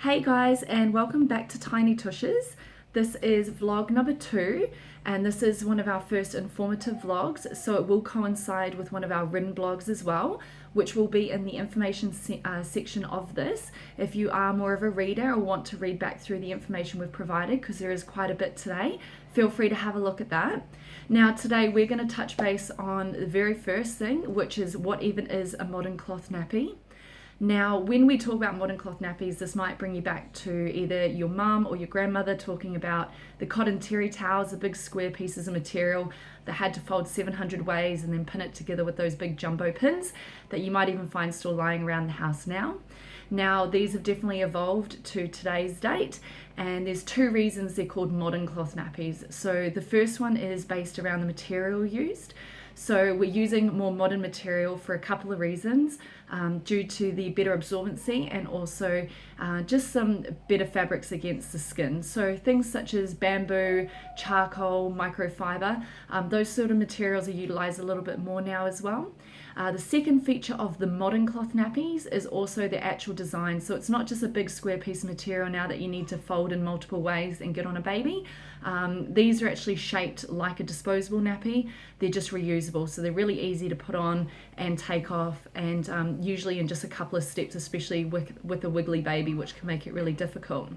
Hey guys, and welcome back to Tiny Tooshes. This is vlog number 2, and this is one of our first informative vlogs, so it will coincide with one of our written blogs as well, which will be in the information section of this. If you are more of a reader or want to read back through the information we've provided, because there is quite a bit today, feel free to have a look at that. Now today we're going to touch base on the very first thing, which is what even is a modern cloth nappy. Now, when we talk about modern cloth nappies, this might bring you back to either your mum or your grandmother talking about the cotton terry towels, the big square pieces of material that had to fold 700 ways and then pin it together with those big jumbo pins that you might even find still lying around the house now. Now, these have definitely evolved to today's date, and there's 2 reasons they're called modern cloth nappies. So the first one is based around the material used. So we're using more modern material for a couple of reasons, due to the better absorbency and also just some better fabrics against the skin. So things such as bamboo, charcoal, microfiber, those sort of materials are utilized a little bit more now as well. The second feature of the modern cloth nappies is also the actual design. So it's not just a big square piece of material now that you need to fold in multiple ways and get on a baby. These are actually shaped like a disposable nappy. They're just reusable, so they're really easy to put on and take off, and usually in just a couple of steps, especially with a wiggly baby, which can make it really difficult.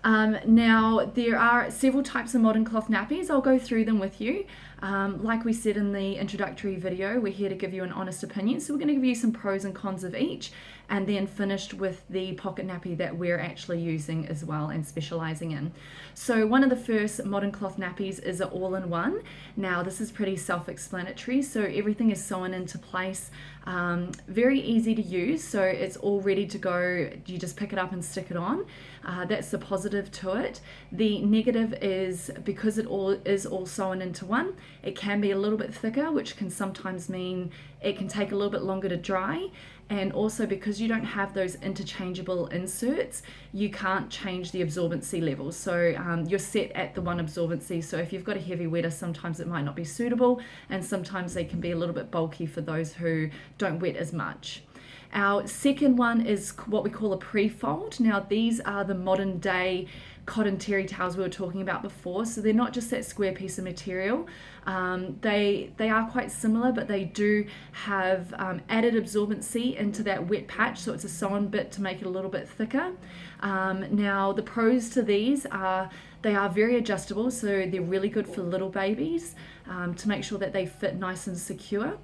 Now, there are several types of modern cloth nappies. I'll go through them with you. Like we said in the introductory video, we're here to give you an honest opinion. So we're going to give you some pros and cons of each, and then finished with the pocket nappy that we're actually using as well and specializing in. So one of the first modern cloth nappies is an all-in-one. Now, this is pretty self-explanatory. So everything is sewn into place. Very easy to use. So it's all ready to go. You just pick it up and stick it on. That's the positive to it. The negative is because it is all sewn into one, it can be a little bit thicker, which can sometimes mean it can take a little bit longer to dry. And also because you don't have those interchangeable inserts, you can't change the absorbency levels. So you're set at the one absorbency. So if you've got a heavy wetter, sometimes it might not be suitable, and sometimes they can be a little bit bulky for those who don't wet as much. Our second one is what we call a pre-fold. Now, these are the modern day cotton terry towels we were talking about before. So they're not just that square piece of material. They are quite similar, but they do have added absorbency into that wet patch. So it's a sewn bit to make it a little bit thicker. Now, the pros to these are they are very adjustable. So they're really good for little babies to make sure that they fit nice and secure.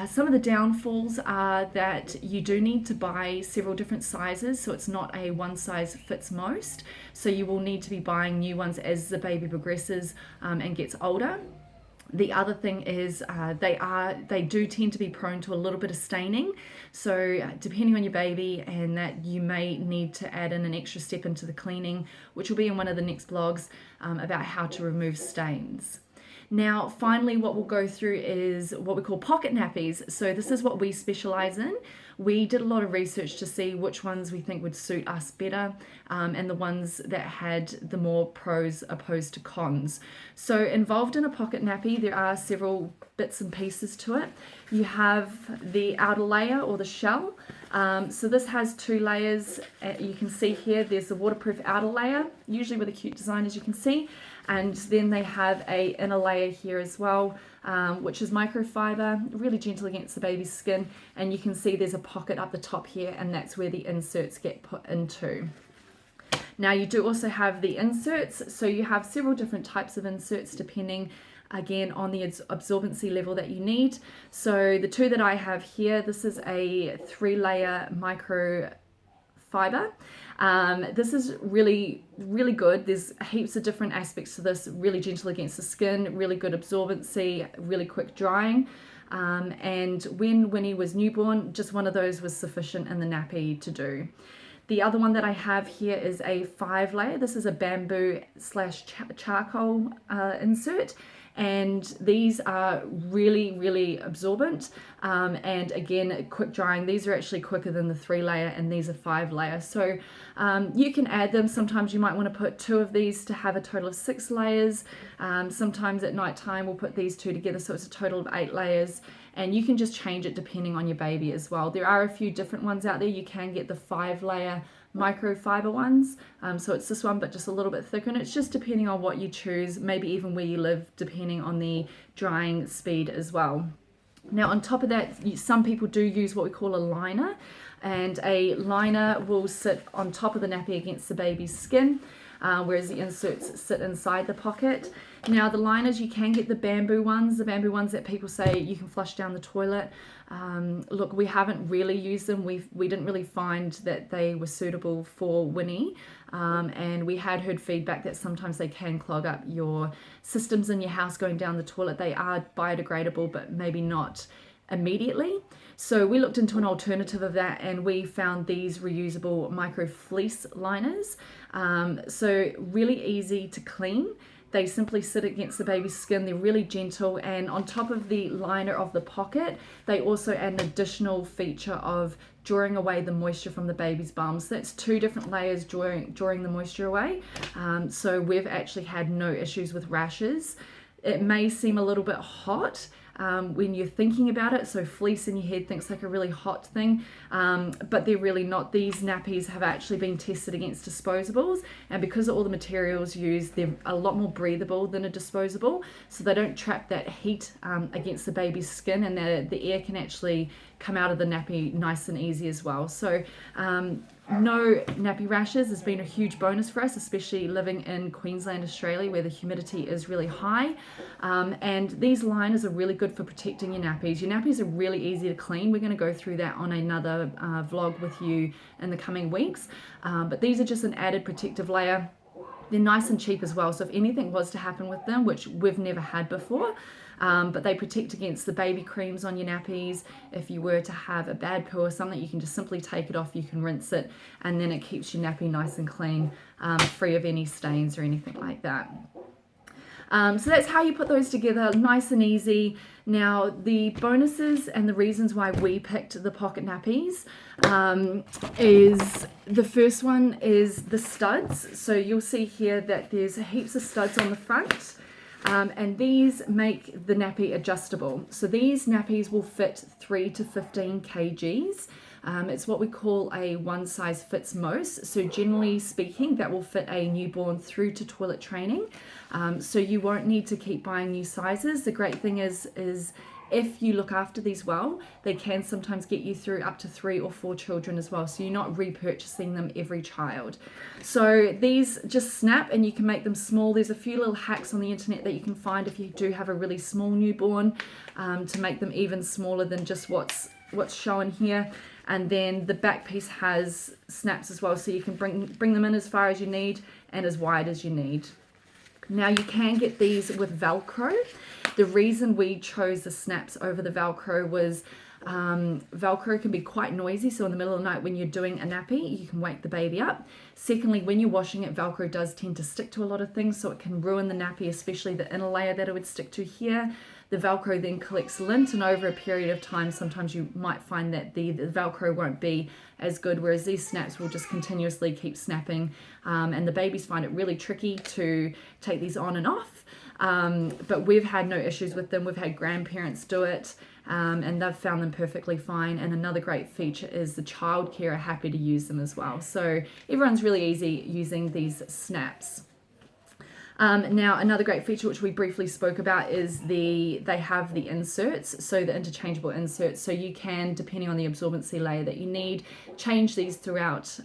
Some of the downfalls are that you do need to buy several different sizes, so it's not a one size fits most. So you will need to be buying new ones as the baby progresses and gets older. The other thing is they do tend to be prone to a little bit of staining. So depending on your baby, and that you may need to add in an extra step into the cleaning, which will be in one of the next blogs about how to remove stains. Now, finally, what we'll go through is what we call pocket nappies. So this is what we specialize in. We did a lot of research to see which ones we think would suit us better, and the ones that had the more pros opposed to cons. So involved in a pocket nappy, there are several bits and pieces to it. You have the outer layer or the shell. So this has 2 layers. You can see here there's the waterproof outer layer, usually with a cute design, as you can see. And then they have a inner layer here as well, which is microfiber, really gentle against the baby's skin. And you can see there's a pocket up the top here, and that's where the inserts get put into. Now, you do also have the inserts. So you have several different types of inserts depending again on the absorbency level that you need. So the 2 that I have here, this is a 3-layer microfiber. This is really, really good. There's heaps of different aspects to this. Really gentle against the skin, really good absorbency, really quick drying. And when Winnie was newborn, just one of those was sufficient in the nappy to do. The other one that I have here is a 5-layer. This is a bamboo / charcoal insert. And these are really, really absorbent, and again, quick drying. These are actually quicker than the 3-layer, and these are 5-layer. So you can add them. Sometimes you might want to put 2 of these to have a total of 6 layers. Sometimes at night time we'll put these 2 together, so it's a total of 8 layers. And you can just change it depending on your baby as well. There are a few different ones out there. You can get the 5-layer microfiber ones. So it's this one, but just a little bit thicker, and it's just depending on what you choose, maybe even where you live, depending on the drying speed as well. Now on top of that, some people do use what we call a liner, and a liner will sit on top of the nappy against the baby's skin, whereas the inserts sit inside the pocket. Now the liners, you can get the bamboo ones that people say you can flush down the toilet. Look, we haven't really used them. We didn't really find that they were suitable for Winnie, and we had heard feedback that sometimes they can clog up your systems in your house going down the toilet. They are biodegradable, but maybe not immediately. So we looked into an alternative of that, and we found these reusable micro fleece liners. So really easy to clean. They simply sit against the baby's skin. They're really gentle, and on top of the liner of the pocket, they also add an additional feature of drawing away the moisture from the baby's bum. So that's 2 different layers drawing the moisture away. So we've actually had no issues with rashes. It may seem a little bit hot when you're thinking about it, so fleece in your head thinks like a really hot thing, but they're really not. These nappies have actually been tested against disposables, and because of all the materials used, they're a lot more breathable than a disposable, so they don't trap that heat against the baby's skin, and the air can actually come out of the nappy nice and easy as well. So no nappy rashes has been a huge bonus for us, especially living in Queensland, Australia, where the humidity is really high. And these liners are really good for protecting your nappies. Your nappies are really easy to clean. We're going to go through that on another vlog with you in the coming weeks. But these are just an added protective layer. They're nice and cheap as well, so if anything was to happen with them, which we've never had before, but they protect against the baby creams on your nappies. If you were to have a bad poo or something, you can just simply take it off, you can rinse it, and then it keeps your nappy nice and clean, free of any stains or anything like that. So that's how you put those together, nice and easy. Now the bonuses and the reasons why we picked the pocket nappies is the first one is the studs. So you'll see here that there's heaps of studs on the front. And these make the nappy adjustable. So these nappies will fit 3 to 15 kgs. It's what we call a one size fits most. So generally speaking, that will fit a newborn through to toilet training. So you won't need to keep buying new sizes. The great thing is if you look after these well, they can sometimes get you through up to 3 or 4 children as well. So you're not repurchasing them every child. So these just snap and you can make them small. There's a few little hacks on the internet that you can find if you do have a really small newborn, to make them even smaller than just what's shown here. And then the back piece has snaps as well, so you can bring them in as far as you need and as wide as you need. Now you can get these with Velcro. The reason we chose the snaps over the Velcro was Velcro can be quite noisy, so in the middle of the night when you're doing a nappy, you can wake the baby up. Secondly, when you're washing it, Velcro does tend to stick to a lot of things, so it can ruin the nappy, especially the inner layer that it would stick to here. The Velcro then collects lint, and over a period of time, sometimes you might find that the Velcro won't be as good, whereas these snaps will just continuously keep snapping, and the babies find it really tricky to take these on and off. But we've had no issues with them. We've had grandparents do it, and they've found them perfectly fine. And another great feature is the childcare are happy to use them as well. So everyone's really easy using these snaps. Now another great feature which we briefly spoke about is they have the inserts, so the interchangeable inserts, so you can, depending on the absorbency layer that you need, change these throughout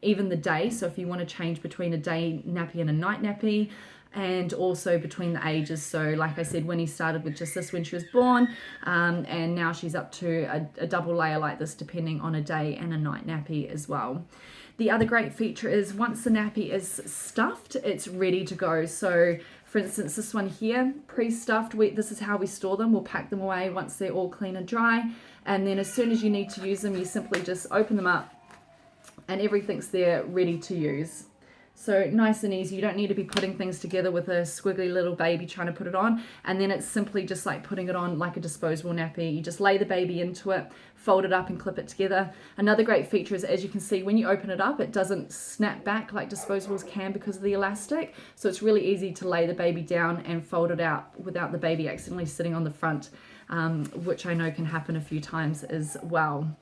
even the day. So if you want to change between a day nappy and a night nappy, and also between the ages. So like I said, Winnie started with just this when she was born, and now she's up to a double layer like this, depending on a day and a night nappy as well. The other great feature is once the nappy is stuffed, it's ready to go. So for instance, this one here, pre-stuffed, this is how we store them. We'll pack them away once they're all clean and dry. And then as soon as you need to use them, you simply just open them up and everything's there ready to use. So nice and easy. You don't need to be putting things together with a squiggly little baby trying to put it on. And then it's simply just like putting it on like a disposable nappy. You just lay the baby into it, fold it up and clip it together. Another great feature is, as you can see, when you open it up, it doesn't snap back like disposables can because of the elastic. So it's really easy to lay the baby down and fold it out without the baby accidentally sitting on the front, which I know can happen a few times as well.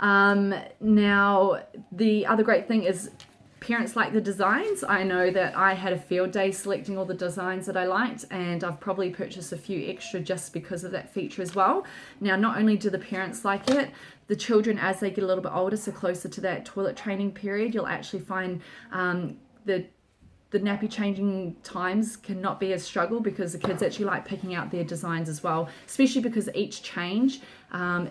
Now, the other great thing is parents like the designs. I know that I had a field day selecting all the designs that I liked, and I've probably purchased a few extra just because of that feature as well. Now, not only do the parents like it, the children, as they get a little bit older, so closer to that toilet training period, you'll actually find the nappy changing times cannot be a struggle, because the kids actually like picking out their designs as well, especially because each change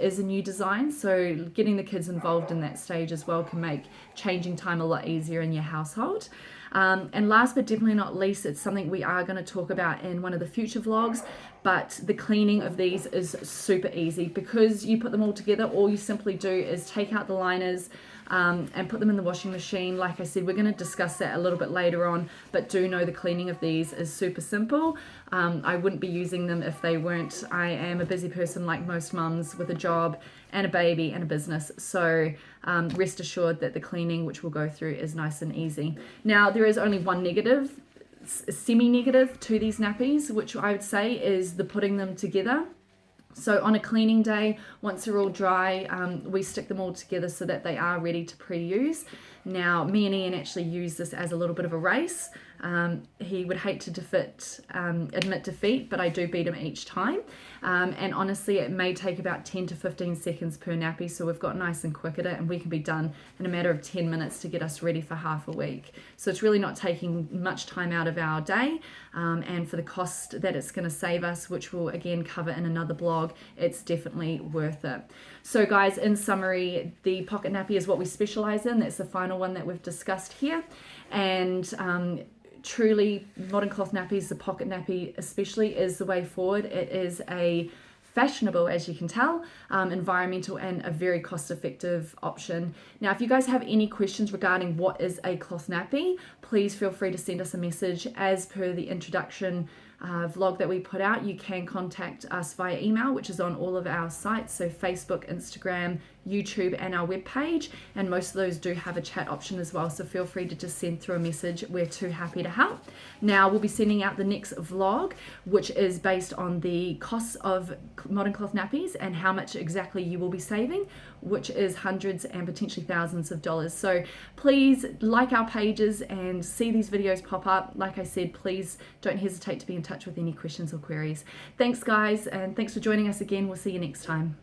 is a new design. So getting the kids involved in that stage as well can make changing time a lot easier in your household. And last but definitely not least, it's something we are going to talk about in one of the future vlogs, but the cleaning of these is super easy. Because you put them all together, all you simply do is take out the liners, and put them in the washing machine. Like I said, we're going to discuss that a little bit later on, but do know the cleaning of these is super simple. I wouldn't be using them if they weren't. I am a busy person like most mums, with a job and a baby and a business, so rest assured that the cleaning, which we'll go through, is nice and easy. Now, there is only one negative, semi-negative to these nappies, which I would say is the putting them together. So on a cleaning day, once they're all dry, we stick them all together so that they are ready to pre-use. Now, me and Ian actually use this as a little bit of a race. He would hate to admit defeat, but I do beat him each time. And honestly, it may take about 10 to 15 seconds per nappy, so we've got nice and quick at it, and we can be done in a matter of 10 minutes to get us ready for half a week. So it's really not taking much time out of our day, and for the cost that it's going to save us, which we'll again cover in another blog, it's definitely worth it. So guys, in summary, the pocket nappy is what we specialize in. That's the final one that we've discussed here. And truly, Modern Cloth Nappies, the pocket nappy especially, is the way forward. It is a fashionable, as you can tell, environmental, and a very cost-effective option. Now, if you guys have any questions regarding what is a cloth nappy, please feel free to send us a message. As per the introduction vlog that we put out, you can contact us via email, which is on all of our sites, so Facebook, Instagram, YouTube, and our webpage, and most of those do have a chat option as well, so feel free to just send through a message. We're too happy to help. Now, we'll be sending out the next vlog, which is based on the costs of Modern Cloth Nappies and how much exactly you will be saving, which is hundreds and potentially thousands of dollars. So please like our pages and see these videos pop up. Like I said, please don't hesitate to be in touch with any questions or queries. Thanks guys, and thanks for joining us again. We'll see you next time.